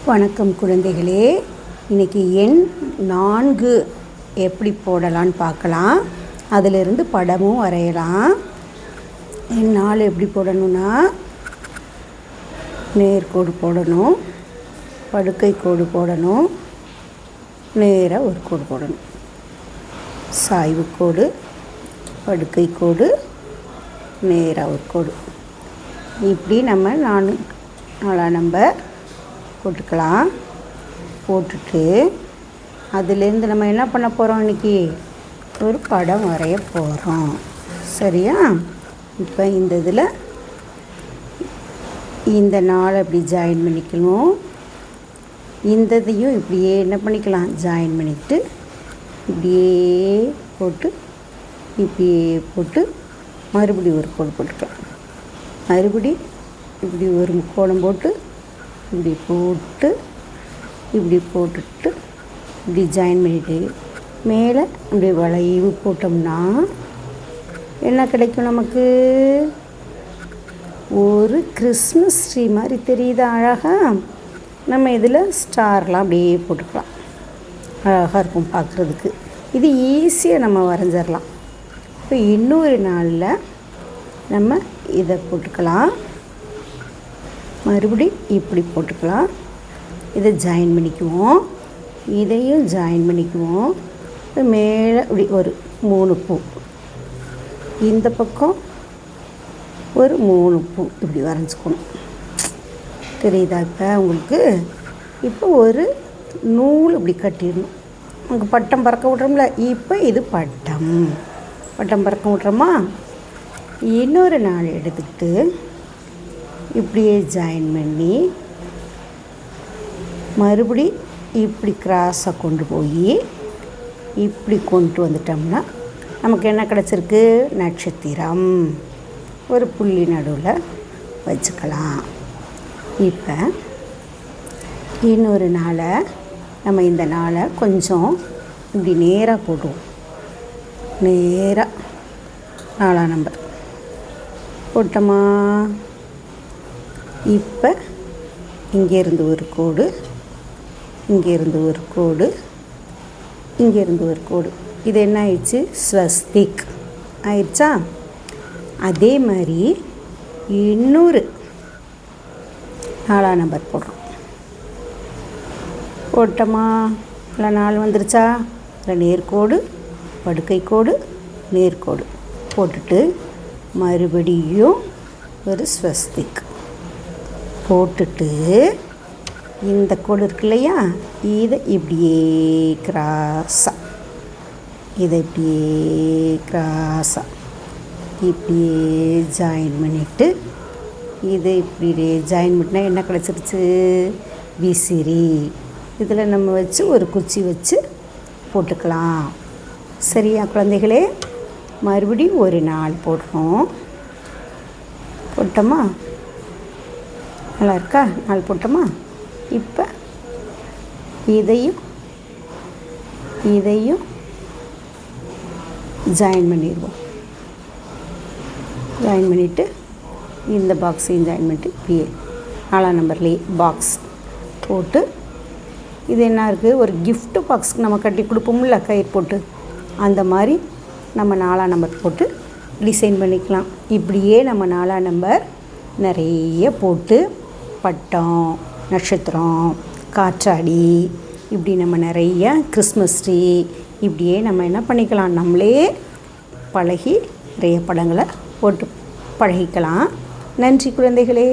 வணக்கம் குழந்தைகளே. இன்றைக்கி எண் 4 எப்படி போடலான்னு பார்க்கலாம். அதிலிருந்து படமும் வரையலாம். எண் 4 எப்படி போடணும்னா, நேர்கோடு போடணும், படுக்கை கோடு போடணும், நேராக ஒரு கோடு போடணும், சாய்வு கோடு, படுக்கை கோடு, நேராக ஒரு கோடு. இப்படி நம்ம 4 நம்பர் போட்டுக்கலாம். போட்டுட்டு அதுலேருந்து நம்ம என்ன பண்ண போகிறோம், இன்றைக்கி ஒரு படம் வரைய போகிறோம். சரியா? இப்போ இந்த இதில் இந்த 4 இப்படி ஜாயின் பண்ணிக்கணும். இந்த இதையும் இப்படியே என்ன பண்ணிக்கலாம், ஜாயின் பண்ணிவிட்டு இப்படியே போட்டு இப்படியே போட்டு மறுபடி ஒரு கோடு போட்டுக்கலாம். மறுபடி இப்படி ஒரு கோணம் போட்டு இப்படி போட்டு இப்படி போட்டுட்டு இப்படி ஜாயின் பண்ணிவிட்டு மேலே இப்படி வளைவு போட்டோம்னா என்ன கிடைக்கும், நமக்கு ஒரு கிறிஸ்மஸ் ட்ரீ மாதிரி தெரியுது அழகாக. நம்ம இதில் ஸ்டார்லாம் அப்படியே போட்டுக்கலாம். அழகாக இருக்கும் பார்க்குறதுக்கு. இது ஈஸியாக நம்ம வரைஞ்சிடலாம். இப்போ இன்னொரு நாளில் நம்ம இதை போட்டுக்கலாம். மறுபடி இப்படி போட்டுக்கலாம். இதை ஜாயின் பண்ணிக்குவோம், இதையும் ஜாயின் பண்ணிக்குவோம். மேலே இப்படி ஒரு 3 பூ, இந்த பக்கம் ஒரு 3 பூ இப்படி வரைஞ்சிக்கணும். தெரியுதா இப்போ உங்களுக்கு? இப்போ ஒரு நூல் இப்படி கட்டிடணும். அங்கே பட்டம் பறக்க விட்றோம்ல, இப்போ இது பட்டம் பறக்க விட்றோமா. இன்னொரு நாள் எடுத்துக்கிட்டு இப்படியே ஜாயின் பண்ணி மறுபடி இப்படி கிராஸாக கொண்டு போய் இப்படி கொண்டு வந்துட்டோம்னா நமக்கு என்ன கிடச்சிருக்கு, நட்சத்திரம். ஒரு புள்ளி நடுவில் வச்சுக்கலாம். இப்போ இன்னொரு நாளை நம்ம இந்த நாளை கொஞ்சம் இப்படி நேராக போடுவோம். நேராக 4 நம்பர் போட்டோமா. இப்போ இங்கேருந்து ஒரு கோடு, இங்கேருந்து ஒரு கோடு, இங்கேருந்து ஒரு கோடு. இது என்ன ஆயிடுச்சு, ஸ்வஸ்திக் ஆயிடுச்சா. அதே மாதிரி இன்னொரு 4 நம்பர் போடுறோம். போட்டோமா, இல்லை 4 வந்துருச்சா. இல்லை நேர்கோடு, படுக்கை கோடு, நேர்கோடு போட்டுட்டு மறுபடியும் ஒரு ஸ்வஸ்திக் போட்டுட்டு இந்த கோடு இருக்கு இல்லையா, இதை இப்படியே கிராஸாக, இதை இப்படியே கிராஸாக இப்படியே ஜாயின் பண்ணிவிட்டு இதை இப்படியே ஜாயின் பண்ணினா என்ன கிடச்சிருச்சு, விசிறி. இதில் நம்ம வச்சு ஒரு குச்சி வச்சு போட்டுக்கலாம். சரியா குழந்தைகளே? மறுபடியும் ஒரு 4 போடுறோம். போட்டோமா, நல்லா இருக்கா? 4 போட்டோமா. இப்போ இதையும் ஜாயின் பண்ணிடுவோம். ஜாயின் பண்ணிவிட்டு இந்த பாக்ஸையும் ஜாயின் பண்ணிட்டு இப்படியே 4 நம்பர்லேயே பாக்ஸ் போட்டு, இது என்ன இருக்குது, ஒரு கிஃப்ட் பாக்ஸுக்கு நம்ம கட்டி கொடுப்போம்ல கயிறு போட்டு, அந்த மாதிரி நம்ம 4 நம்பர் போட்டு டிசைன் பண்ணிக்கலாம். இப்படியே நம்ம 4 நம்பர் நிறைய போட்டு பட்டம், நட்சத்திரம், காற்றாடி, இப்படி நம்ம நிறைய கிறிஸ்மஸ் ட்ரீ இப்படியே நம்ம என்ன பண்ணிக்கலாம், நம்மளே பழகி நிறைய படங்களை போட்டு பழகிக்கலாம். நன்றி குழந்தைகளே.